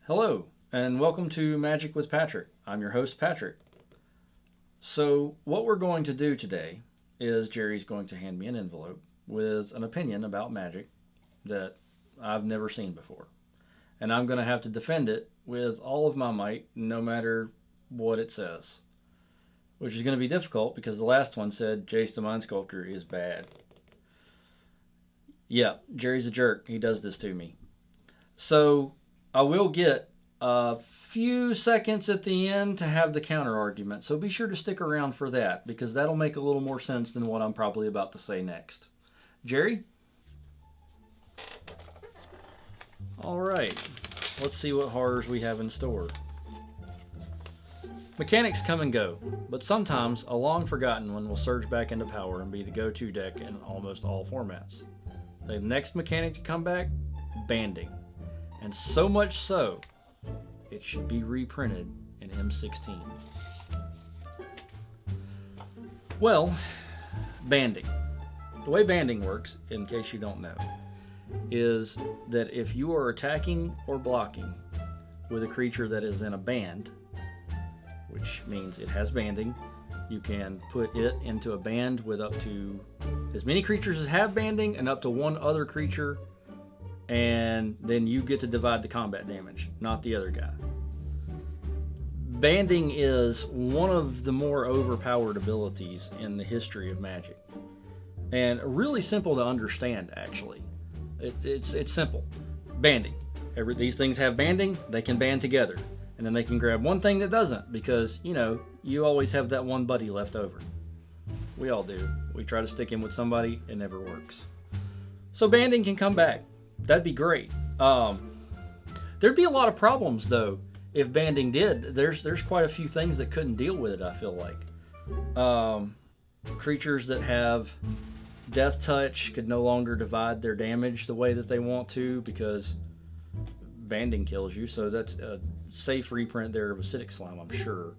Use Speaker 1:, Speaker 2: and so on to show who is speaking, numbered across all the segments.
Speaker 1: Hello, and welcome to Magic with Patrick. I'm your host, Patrick. So, what we're going to do today is Jerry's going to hand me an envelope with an opinion about magic that I've never seen before. And I'm going to have to defend it with all of my might, no matter what it says. Which is going to be difficult because the last one said Jace the Mind Sculptor is bad. Yeah, Jerry's a jerk. He does this to me. So, I will get a few seconds at the end to have the counter argument, so be sure to stick around for that, because that'll make a little more sense than what I'm probably about to say next. Jerry? Alright, let's see what horrors we have in store. Mechanics come and go, but sometimes a long-forgotten one will surge back into power and be the go-to deck in almost all formats. The next mechanic to come back? Banding. And so much so, it should be reprinted in M16. Well, banding. The way banding works, in case you don't know, is that if you are attacking or blocking with a creature that is in a band, which means it has banding, you can put it into a band with up to as many creatures as have banding and up to one other creature, and then you get to divide the combat damage, not the other guy. Banding is one of the more overpowered abilities in the history of Magic. And really simple to understand, actually. It's simple. Banding. These things have banding, they can band together. And then they can grab one thing that doesn't, because, you always have that one buddy left over. We all do. We try to stick in with somebody, it never works. So banding can come back. That'd be great. There'd be a lot of problems, though, if banding did. There's quite a few things that couldn't deal with it, I feel like. Creatures that have Death Touch could no longer divide their damage the way that they want to, because banding kills you, so that's a safe reprint there of Acidic Slime, I'm sure.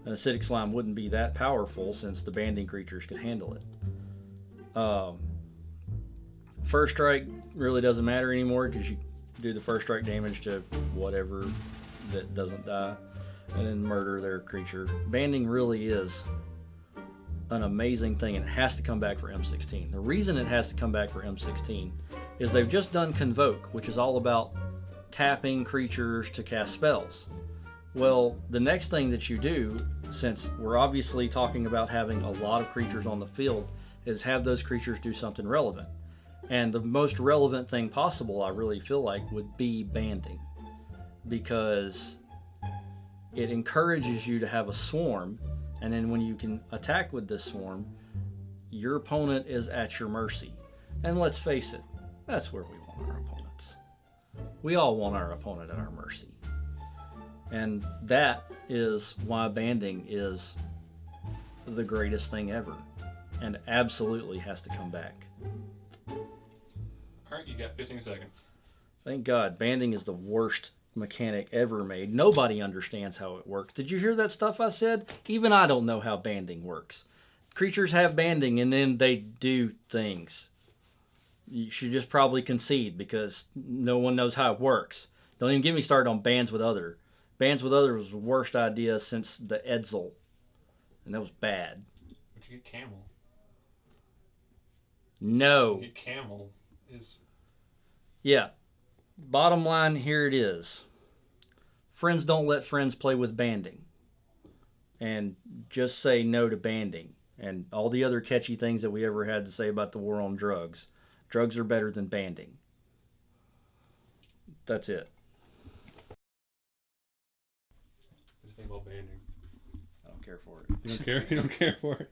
Speaker 1: And Acidic Slime wouldn't be that powerful since the banding creatures could handle it. First strike really doesn't matter anymore because you do the first strike damage to whatever that doesn't die and then murder their creature. Banding really is an amazing thing, and it has to come back for M16. The reason it has to come back for M16 is they've just done Convoke, which is all about tapping creatures to cast spells. Well, the next thing that you do, since we're obviously talking about having a lot of creatures on the field, is have those creatures do something relevant. And the most relevant thing possible, I really feel like, would be banding. Because it encourages you to have a swarm, and then when you can attack with this swarm, your opponent is at your mercy. And let's face it, that's where we want our opponents. We all want our opponent at our mercy. And that is why banding is the greatest thing ever, and absolutely has to come back.
Speaker 2: Alright, you got 15 seconds.
Speaker 1: Thank God, banding is the worst mechanic ever made. Nobody understands how it works. Did you hear that stuff I said? Even I don't know how banding works. Creatures have banding and then they do things. You should just probably concede because no one knows how it works. Don't even get me started on bands with other. Bands with other was the worst idea since the Edsel. And that was bad.
Speaker 2: But you get camel.
Speaker 1: No.
Speaker 2: You get camel is...
Speaker 1: Yeah. Bottom line, here it is. Friends don't let friends play with banding. And just say no to banding. And all the other catchy things that we ever had to say about the war on drugs. Drugs are better than banding. That's it.
Speaker 2: What do you think about banding?
Speaker 1: I don't care for it.
Speaker 2: You don't care? You don't care for it?